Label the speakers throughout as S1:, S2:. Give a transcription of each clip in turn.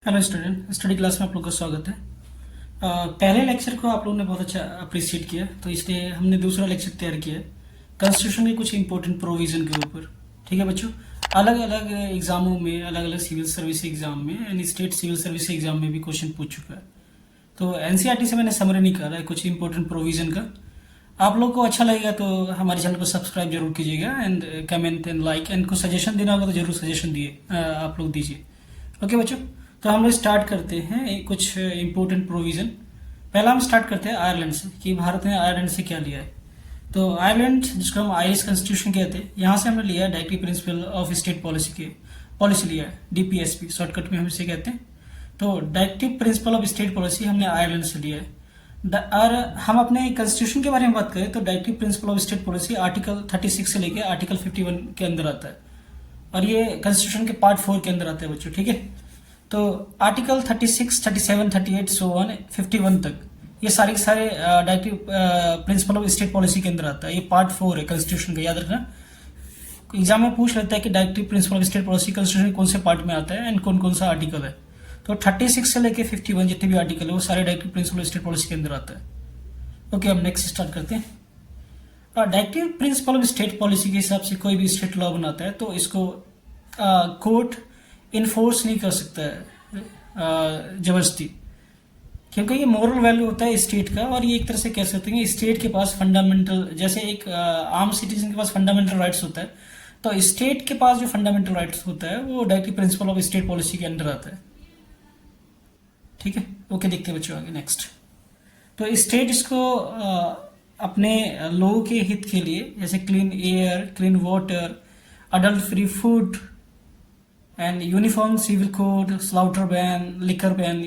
S1: Hello student, study class में आप लोग का स्वागत है। पहले लेक्चर को आप लोगों ने बहुत अच्छा अप्रिशिएट किया, तो इसलिए हमने दूसरा लेक्चर तैयार किया है कॉन्स्टिट्यूशन के कुछ इंपॉर्टेंट प्रोविजन के ऊपर। ठीक है बच्चों, अलग अलग एग्जामों में, अलग अलग सिविल सर्विस एग्जाम में and state civil service exam में भी क्वेश्चन पूछ चुका है। तो एनसीईआरटी से मैंने समरी निकाला है कुछ इंपॉर्टेंट प्रोविजन का। आप लोग को अच्छा लगेगा तो हमारे चैनल को सब्सक्राइब जरूर कीजिएगा and comment and like and कुछ सजेशन देना होगा तो जरूर सजेशन दिए आप लोग दीजिए। ओके बच्चों, तो हम लोग स्टार्ट करते हैं कुछ इंपॉर्टेंट प्रोविजन। पहला हम स्टार्ट करते हैं आयरलैंड से कि भारत ने आयरलैंड से क्या लिया है। तो आयरलैंड, जिसको हम आयरिश कॉन्स्टिट्यूशन कहते हैं, यहाँ से हमने लिया है directive principle of state policy लिया है, डीपीएसपी शॉर्टकट में हम इसे कहते हैं। तो directive principle of state policy हमने आयरलैंड से लिया है। और हम अपने कॉन्स्टिट्यूशन के बारे में बात करें तो directive principle of state policy article 36 से लेकर आर्टिकल 51 के अंदर आता है, और ये कॉन्स्टिट्यूशन के पार्ट 4 के अंदर आता है बच्चों। ठीक है, तो आर्टिकल 36, 37, 38 सो ऑन 51 तक ये सारे के सारे directive principle of state policy के अंदर आता है। ये पार्ट 4 है कॉन्स्टिट्यूशन का, याद रखना। एग्जाम में पूछ लेता है कि directive principle of state policy constitution कौन से पार्ट में आता है एंड कौन कौन सा आर्टिकल है। तो 36 से लेकर 51 जितने भी आर्टिकल है वो सारे directive principle of state policy के अंदर आता है। ओके, अब नेक्स्ट स्टार्ट करते हैं। Directive principle of state policy के हिसाब से कोई भी स्टेट लॉ बनाता है तो इसको कोर्ट इन्फोर्स नहीं कर सकता है जबरदस्ती, क्योंकि ये मॉरल वैल्यू होता है स्टेट का। और ये एक तरह से कह सकते हैं स्टेट के पास फंडामेंटल, जैसे एक आम सिटीजन के पास फंडामेंटल राइट्स होता है, तो स्टेट के पास जो फंडामेंटल राइट्स होता है वो directive principle of state policy के अंडर आता है। ठीक है, ओके, देखते हैं बच्चों आगे नेक्स्ट। तो स्टेट इसको अपने लोगों के हित के लिए, जैसे clean air, clean water, adult free food and uniform civil code, slaughter ban, liquor ban,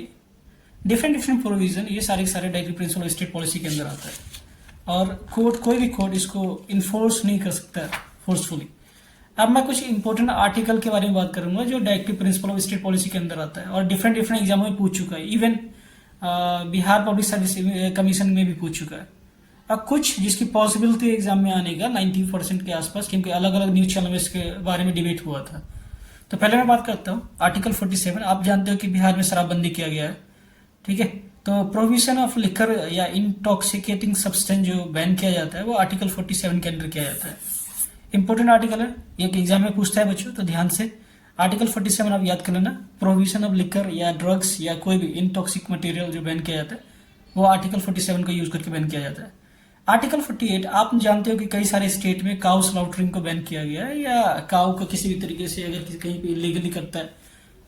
S1: different provision, ये सारे directive principle of state policy के अंदर आता है। और कोर्ट, कोई भी कोर्ट इसको इन्फोर्स नहीं कर सकता फोर्सफुली। अब मैं कुछ इंपॉर्टेंट आर्टिकल के बारे में बात करूंगा जो directive principle of state policy के अंदर आता है और डिफरेंट एग्जामों में पूछ चुका है। Even Bihar public service commission में भी पूछ चुका है। अब कुछ जिसकी पॉसिबिलिटी एग्जाम में आने का 90% के आसपास, क्योंकि अलग अलग न्यूज चैनल में इसके बारे में डिबेट हुआ था। तो पहले मैं बात करता हूँ आर्टिकल 47। आप जानते हो कि बिहार में शराबबंदी किया गया है। ठीक है, तो प्रोविजन ऑफ लिकर या इंटॉक्सिकेटिंग सब्सटेंस जो बैन किया जाता है वो आर्टिकल 47 के अंडर किया जाता है। इंपॉर्टेंट आर्टिकल है, ये एग्जाम में पूछता है बच्चों, तो ध्यान से आर्टिकल 47 आप याद कर लेना। प्रोविजन ऑफ लिकर या ड्रग्स या कोई भी इंटॉक्सिक मटेरियल जो बैन किया जाता है वो आर्टिकल 47 का यूज करके बैन किया जाता है। आर्टिकल 48, आप जानते हो कि कई सारे स्टेट में काउ स्लाउटरिंग को बैन किया गया है, या काउ को किसी भी तरीके से अगर कहीं पे इलीगली करता है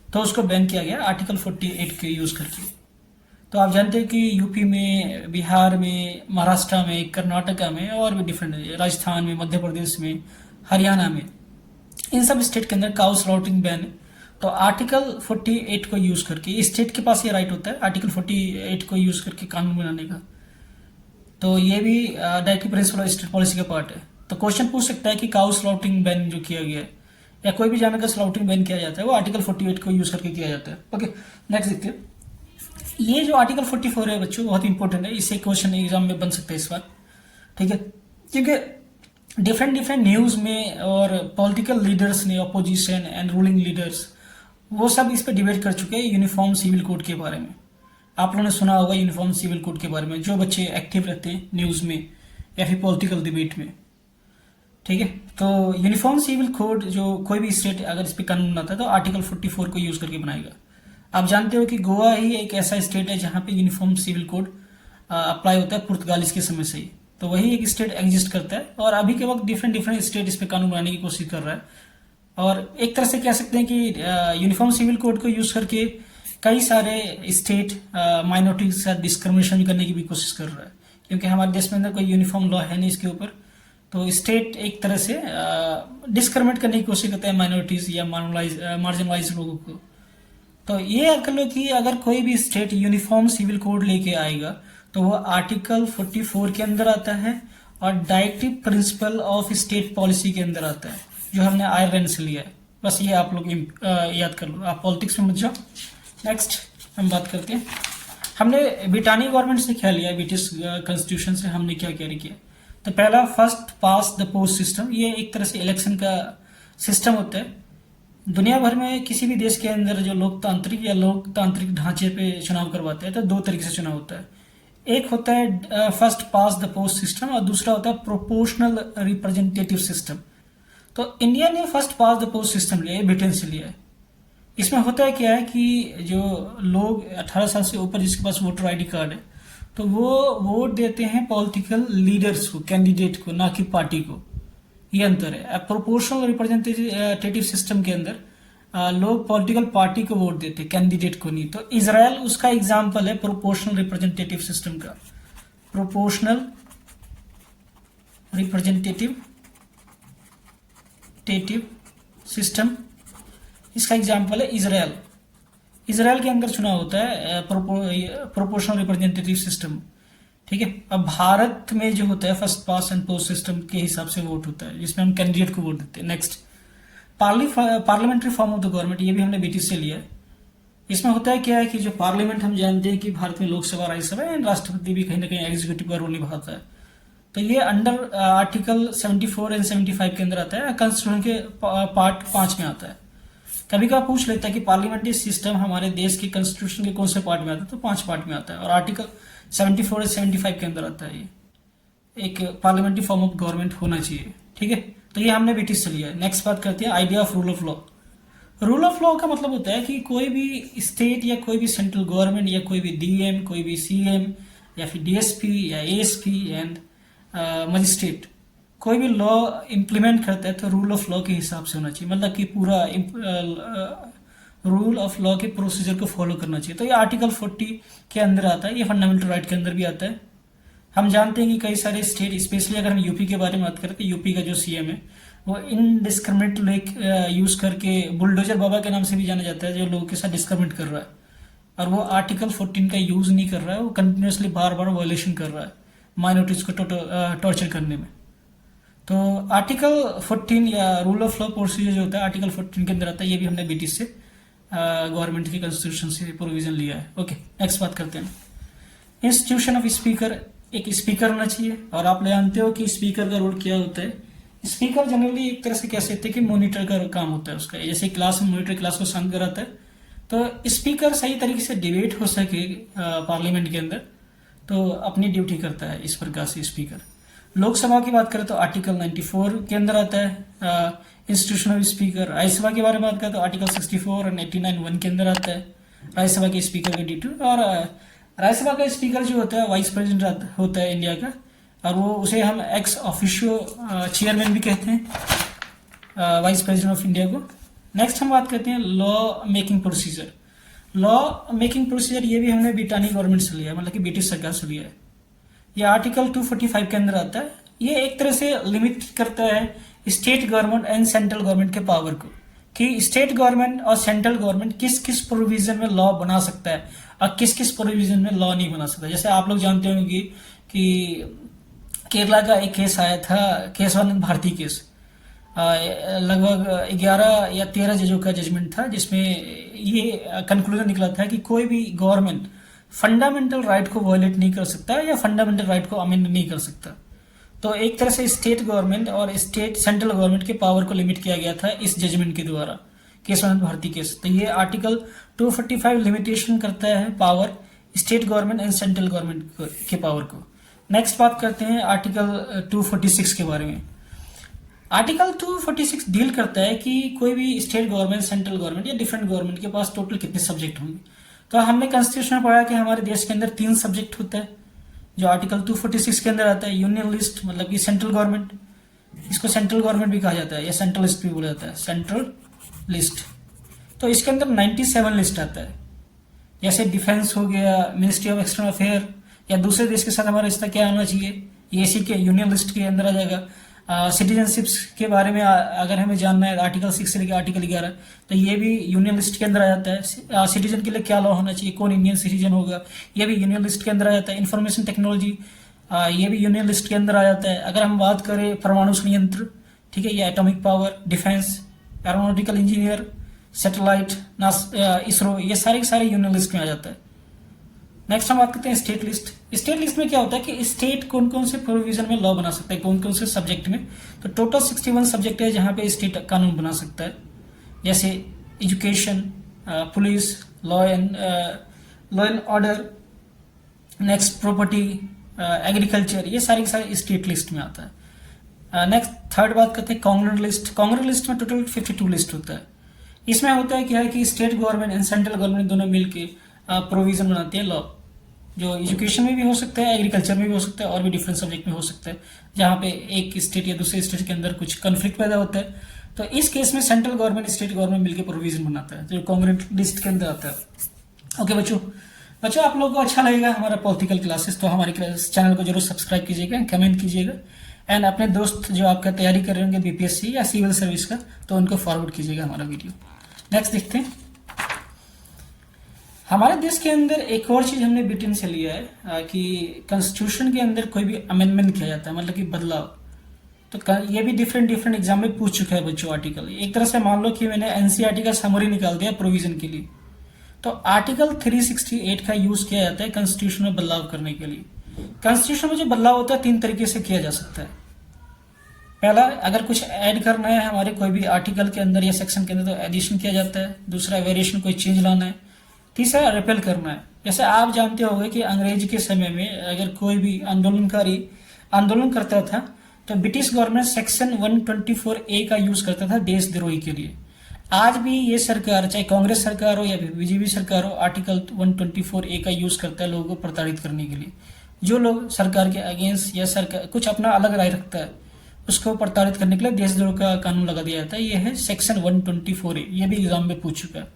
S1: तो उसको बैन किया गया आर्टिकल 48 के यूज करके। तो आप जानते हैं कि यूपी में, बिहार में, महाराष्ट्र में, कर्नाटका में और भी डिफरेंट, राजस्थान में, मध्य प्रदेश में, हरियाणा में, इन सब स्टेट के अंदर काउ स्लाउटरिंग बैन है। तो आर्टिकल 48 को यूज करके स्टेट के पास ये राइट होता है आर्टिकल 48 को यूज करके कानून बनाने का। तो ये भी directive principle of state policy का पार्ट है। तो क्वेश्चन पूछ सकता है कि काउ स्लाउटरिंग बैन जो किया गया है या कोई भी जानवर का स्लाउटरिंग बैन किया जाता है वो आर्टिकल 48 को यूज करके किया जाता है। ओके, नेक्स्ट देखते हैं। ये जो आर्टिकल 44 है बच्चों बहुत इंपॉर्टेंट है, इससे क्वेश्चन एग्जाम में बन सकता है इस बार। ठीक है, क्योंकि डिफरेंट न्यूज में और पॉलिटिकल लीडर्स ने, अपोजिशन एंड रूलिंग लीडर्स, वो सब इस पर डिबेट कर चुके हैं यूनिफॉर्म सिविल कोड के बारे में। आप लोगों ने सुना होगा यूनिफॉर्म सिविल कोड के बारे में, जो बच्चे एक्टिव रहते हैं न्यूज में या फिर पॉलिटिकल डिबेट में। ठीक है, तो यूनिफॉर्म सिविल कोड जो कोई भी स्टेट अगर इस पर कानून बनाता है तो आर्टिकल 44 को यूज करके बनाएगा। आप जानते हो कि गोवा ही एक ऐसा स्टेट है जहां पे यूनिफॉर्म सिविल कोड अप्लाई होता है पुर्तगालिस के समय से ही। तो वही एक स्टेट एग्जिस्ट करता है और अभी के वक्त डिफरेंट स्टेट इस पे कानून बनाने की कोशिश कर रहा है। और एक तरह से कह सकते हैं कि यूनिफॉर्म सिविल कोड को यूज करके कई सारे स्टेट माइनॉरिटी के साथ डिस्क्रिमिनेशन करने की भी कोशिश कर रहा है, क्योंकि हमारे देश में अंदर कोई यूनिफॉर्म लॉ है नहीं इसके ऊपर। तो स्टेट एक तरह से डिस्क्रिमिनेट करने की कोशिश करता है माइनॉरिटीज या मार्जिनलाइज लोगों को। तो ये याद कर लो कि अगर कोई भी स्टेट यूनिफॉर्म सिविल कोड लेके आएगा तो वो आर्टिकल 44 के अंदर आता है और directive principle of state policy के अंदर आता है, जो हमने आयरलैंड से लिया है। बस ये आप लोग याद कर लो, आप पॉलिटिक्स में मत जाओ। नेक्स्ट हम बात करते हैं, हमने ब्रिटानिया गवर्नमेंट से क्या लिया, ब्रिटिश कॉन्स्टिट्यूशन से हमने क्या कैरी किया। तो पहला first pass the post system, ये एक तरह से इलेक्शन का सिस्टम होता है दुनिया भर में किसी भी देश के अंदर जो लोकतांत्रिक या लोकतांत्रिक ढांचे पे चुनाव करवाते हैं तो दो तरीके से चुनाव होता है। एक होता है first pass the post system और दूसरा होता है प्रोपोर्शनल रिप्रेजेंटेटिव सिस्टम। तो इंडिया ने first pass the post system लिया है, ब्रिटेन से लिया है। इसमें होता है क्या है कि जो लोग 18 साल से ऊपर जिसके पास वोटर आईडी कार्ड है तो वो वोट देते हैं पॉलिटिकल लीडर्स को, कैंडिडेट को, ना कि पार्टी को। ये अंतर है। प्रोपोर्शनल रिप्रेजेंटेटिव सिस्टम के अंदर लोग पॉलिटिकल पार्टी को वोट देते हैं, कैंडिडेट को नहीं। तो इजराइल उसका एग्जाम्पल है प्रोपोर्शनल रिप्रेजेंटेटिव सिस्टम का। प्रोपोर्शनल रिप्रेजेंटेटिव सिस्टम, इसका एग्जाम्पल है इजराइल। इजराइल के अंदर चुनाव होता है प्रोपोर्शनल रिप्रेजेंटेटिव सिस्टम, ठीक है। अब भारत में जो होता है first pass and post system के हिसाब से वोट होता है, जिसमें हम कैंडिडेट को वोट देते हैं। Next, parliamentary form of the government, ये भी हमने ब्रिटिश से लिया है। इसमें होता है क्या है कि जो पार्लियामेंट हम जानते हैं कि भारत में लोकसभा, राज्यसभा एंड राष्ट्रपति भी कहीं ना कहीं एग्जीक्यूटिव का रोल निभाता है। तो ये अंडर आर्टिकल 74 एंड 75 के अंदर आता है, कॉन्स्टिट्यूशन के पार्ट 5 में आता है। कभी कभी पूछ लेता है कि पार्लियामेंट्री सिस्टम हमारे देश के कॉन्स्टिट्यूशन के कौन से पार्ट में आता है, तो 5 पार्ट में आता है और आर्टिकल 74 और 75 के अंदर आता है। ये एक पार्लियामेंट्री फॉर्म ऑफ गवर्नमेंट होना चाहिए, ठीक है। तो ये हमने ब्रिटिश से लिया है। नेक्स्ट बात करते हैं idea of rule of law. Rule of law का मतलब होता है कि कोई भी स्टेट या कोई भी सेंट्रल गवर्नमेंट या कोई भी डीएम, कोई भी सीएम या फिर डीएसपी या एएसपी एंड मजिस्ट्रेट कोई भी लॉ इम्प्लीमेंट करता है तो रूल ऑफ लॉ के हिसाब से होना चाहिए, मतलब कि पूरा रूल ऑफ लॉ के प्रोसीजर को फॉलो करना चाहिए। तो ये आर्टिकल 40 के अंदर आता है, ये फंडामेंटल राइट के अंदर भी आता है। हम जानते हैं कि कई सारे स्टेट, स्पेशली अगर हम यूपी के बारे में बात करें तो यूपी का जो सीएम है वो इनडिस्क्रिमिनेट लेक यूज करके बुलडोजर बाबा के नाम से भी जाना जाता है, जो लोगों के साथ डिस्क्रिमिनेट कर रहा है और वो आर्टिकल 14 का यूज नहीं कर रहा है, वो कंटिन्यूसली बार बार वायलेशन कर रहा है माइनॉरिटीज को टॉर्चर करने में। तो आर्टिकल 14 या रूल ऑफ लॉ प्रोसीजर जो होता है आर्टिकल 14 के अंदर आता है। ये भी हमने ब्रिटिश से गवर्नमेंट की कॉन्स्टिट्यूशन से प्रोविजन लिया है। ओके, नेक्स्ट बात करते हैं इंस्टीट्यूशन ऑफ स्पीकर। एक स्पीकर होना चाहिए और आप जानते हो कि स्पीकर का रोल क्या होता है। स्पीकर जनरली एक तरह से कह सकते हैं कि मॉनिटर का काम होता है उसका, जैसे क्लास में मॉनिटर क्लास को शांत कराता है। तो स्पीकर सही तरीके से डिबेट हो सके पार्लियामेंट के अंदर तो अपनी ड्यूटी करता है इस प्रकार से स्पीकर। लोकसभा की बात करें तो आर्टिकल 94 के अंदर आता है इंस्टीट्यूशन ऑफ स्पीकर। राज्यसभा के बारे में बात करें तो आर्टिकल 64 और 89(1) के अंदर आता है राज्यसभा के स्पीकर की ड्यूटी। और राज्यसभा का स्पीकर जो होता है वाइस प्रेसिडेंट होता है इंडिया का, और वो उसे हम एक्स ऑफिशियो चेयरमैन भी कहते हैं, वाइस प्रेसिडेंट ऑफ इंडिया को। नेक्स्ट हम बात करते हैं law making procedure. Law making procedure ये भी हमने ब्रिटानी गवर्नमेंट से लिया है, मतलब कि ब्रिटिश सरकार से लिया है। ये आर्टिकल 245 के अंदर आता है। ये एक तरह से लिमिट करता है state government and central government के पावर को, कि स्टेट गवर्नमेंट और सेंट्रल गवर्नमेंट किस किस प्रोविजन में लॉ बना सकता है और किस किस प्रोविजन में लॉ नहीं बना सकता। जैसे आप लोग जानते होंगे कि केरला का एक केस आया था, केशवानंद भारती केस, लगभग 11 या 13 जजों का जजमेंट था, जिसमें ये कंक्लूजन निकला था कि कोई भी गवर्नमेंट फंडामेंटल राइट को वायलेट नहीं कर सकता या फंडामेंटल राइट को अमेंड नहीं कर सकता। तो एक तरह से स्टेट गवर्नमेंट और स्टेट सेंट्रल गवर्नमेंट के पावर को लिमिट किया गया था इस जजमेंट के द्वारा, केशवानंद भारती केस। तो ये आर्टिकल 245 लिमिटेशन करता है power state government and central government के पावर को। नेक्स्ट बात करते हैं आर्टिकल 246 के बारे में। आर्टिकल 246 डील करता है कि कोई भी स्टेट गवर्नमेंट, सेंट्रल गवर्नमेंट या डिफरेंट गवर्नमेंट के पास टोटल कितने सब्जेक्ट होंगे। तो हमने कॉन्स्टिट्यूशन में पढ़ा कि हमारे देश के अंदर 3 सब्जेक्ट होता है, जो आर्टिकल 246 के अंदर आता है। यूनियन लिस्ट, मतलब कि सेंट्रल गवर्नमेंट, इसको सेंट्रल गवर्नमेंट भी कहा जाता है या सेंट्रल लिस्ट भी बोला जाता है, सेंट्रल लिस्ट। तो इसके अंदर 97 लिस्ट आता है, जैसे डिफेंस हो गया, मिनिस्ट्री ऑफ एक्सटर्नल अफेयर या दूसरे देश के साथ हमारा रिश्ता क्या होना चाहिए, ये इसी के यूनियन लिस्ट के अंदर आ जाएगा। सिटीजनशिप्स के बारे में अगर हमें जानना है आर्टिकल 6 से लेकर आर्टिकल 11, तो ये भी यूनियन लिस्ट के अंदर आ जाता है। सिटीजन के लिए क्या लॉ होना चाहिए, कौन इंडियन सिटीजन होगा, ये भी यूनियन लिस्ट के अंदर आ जाता है। इंफॉर्मेशन टेक्नोलॉजी, ये भी यूनियन लिस्ट के अंदर आ जाता है। अगर हम बात करें परमाणु संयंत्र, ठीक है, या atomic power, defence, aeronautical engineer, satellite, ISRO, ये सारे के सारे यूनियन लिस्ट में आ जाता है। नेक्स्ट हम बात करते हैं स्टेट लिस्ट। स्टेट लिस्ट में क्या होता है कि स्टेट कौन कौन से प्रोविजन में लॉ बना सकता है, कौन कौन से सब्जेक्ट में। तो टोटल 61 सब्जेक्ट है जहां पे स्टेट कानून बना सकता है, जैसे education, police, law and order, next property, agriculture, ये सारी सारी स्टेट लिस्ट में आता है। नेक्स्ट थर्ड बात करते हैं कांग्रेंट लिस्ट। कांग्रेंट लिस्ट में टोटल 52 लिस्ट होता है। इसमें होता है क्या है कि state government and central government दोनों मिलके प्रोविजन बनाती है लॉ, जो एजुकेशन में भी हो सकता है, एग्रीकल्चर में भी हो सकता है, और भी डिफरेंट सब्जेक्ट में हो सकता है, जहाँ पे एक स्टेट या दूसरे स्टेट के अंदर कुछ कन्फ्लिक्ट पैदा होता है। तो इस केस में सेंट्रल गवर्नमेंट स्टेट गवर्नमेंट मिलकर प्रोविजन बनाता है, जो कांग्रेंट लिस्ट के अंदर आता है। ओके बच्चों, आप लोगों को अच्छा लगेगा हमारा पॉलिटिकल क्लासेस, तो हमारे चैनल को जरूर सब्सक्राइब कीजिएगा, कमेंट कीजिएगा, एंड अपने दोस्त जो आपका तैयारी कर रहे होंगे बीपीएससी या सिविल सर्विस का, तो उनको फॉरवर्ड कीजिएगा हमारा वीडियो। नेक्स्ट देखते हैं, हमारे देश के अंदर एक और चीज हमने ब्रिटेन से लिया है कि कॉन्स्टिट्यूशन के अंदर कोई भी अमेंडमेंट किया जाता है, मतलब कि बदलाव, तो ये भी डिफरेंट एग्जाम में पूछ चुका है बच्चों आर्टिकल। एक तरह से मान लो कि मैंने एनसीईआरटी का समरी निकाल दिया प्रोविजन के लिए, तो आर्टिकल 368 का यूज किया जाता है कॉन्स्टिट्यूशन में बदलाव करने के लिए। कॉन्स्टिट्यूशन में जो बदलाव होता है 3 तरीके से किया जा सकता है। पहला, अगर कुछ ऐड करना है हमारे कोई भी आर्टिकल के अंदर या सेक्शन के अंदर, तो एडिशन किया जाता है। दूसरा, वेरिएशन, कोई चेंज लाना है। तीसरा, रिपेल करना है। जैसे आप जानते होंगे कि अंग्रेज के समय में अगर कोई भी आंदोलनकारी आंदोलन करता था, तो ब्रिटिश गवर्नमेंट सेक्शन 124A का यूज करता था देशद्रोही के लिए। आज भी ये सरकार, चाहे कांग्रेस सरकार हो या बीजेपी सरकार हो, आर्टिकल 124A का यूज करता है लोगों को प्रताड़ित करने के लिए। जो लोग सरकार के अगेंस्ट या सरकार कुछ अपना अलग राय रखता है, उसको प्रताड़ित करने के लिए देशद्रोह का कानून लगा दिया जाता है। यह है सेक्शन 124A, ये भी एग्जाम में पूछ चुका है।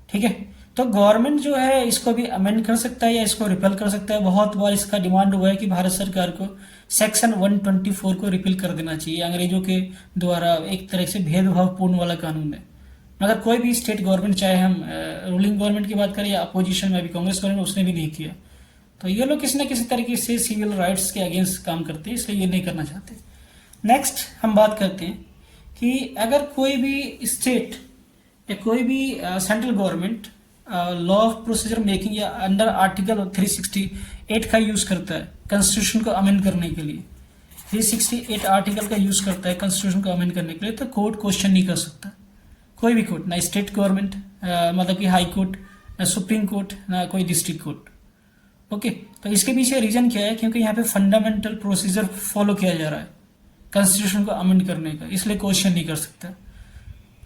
S1: ठीक है, तो गवर्नमेंट जो है इसको भी अमेंड कर सकता है या इसको रिपेल कर सकता है। बहुत बार इसका डिमांड हुआ है कि भारत सरकार को सेक्शन 124 को रिपेल कर देना चाहिए, अंग्रेजों के द्वारा एक तरह से भेदभावपूर्ण वाला कानून है। मगर कोई भी स्टेट गवर्नमेंट, चाहे हम रूलिंग गवर्नमेंट की बात करें या अपोजिशन में भी कांग्रेस गवर्नमेंट, उसने भी नहीं किया। तो ये लोग किसी न किसी तरीके से सिविल राइट्स के अगेंस्ट काम करते हैं, इसलिए ये नहीं करना चाहते। नेक्स्ट हम बात करते हैं कि अगर कोई भी स्टेट या कोई भी central government law of procedure making या अंडर आर्टिकल 368 का यूज करता है कॉन्स्टिट्यूशन को अमेंड करने के लिए, 368 आर्टिकल का यूज करता है कॉन्स्टिट्यूशन को अमेंड करने के लिए, तो कोर्ट क्वेश्चन नहीं कर सकता। कोई भी कोर्ट, ना स्टेट गवर्नमेंट मतलब कि हाई कोर्ट, ना सुप्रीम कोर्ट, ना कोई डिस्ट्रिक्ट कोर्ट। ओके, तो इसके पीछे रीजन क्या है? क्योंकि यहाँ पे फंडामेंटल प्रोसीजर फॉलो किया जा रहा है कॉन्स्टिट्यूशन को अमेंड करने का, इसलिए क्वेश्चन नहीं कर सकता।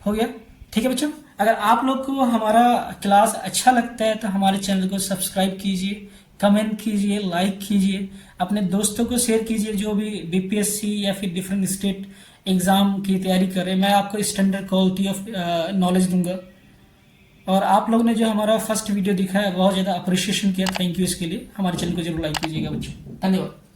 S1: हो गया? ठीक है बच्चों, अगर आप लोग को हमारा क्लास अच्छा लगता है तो हमारे चैनल को सब्सक्राइब कीजिए, कमेंट कीजिए, लाइक कीजिए, अपने दोस्तों को शेयर कीजिए जो भी बीपीएससी या फिर डिफरेंट स्टेट एग्जाम की तैयारी कर रहे हैं। मैं आपको स्टैंडर्ड क्वालिटी ऑफ नॉलेज दूंगा। और आप लोग ने जो हमारा फर्स्ट वीडियो दिखा है बहुत ज़्यादा अप्रिशिएशन किया, थैंक यू इसके लिए। हमारे चैनल को जरूर लाइक कीजिएगा बच्चों, धन्यवाद।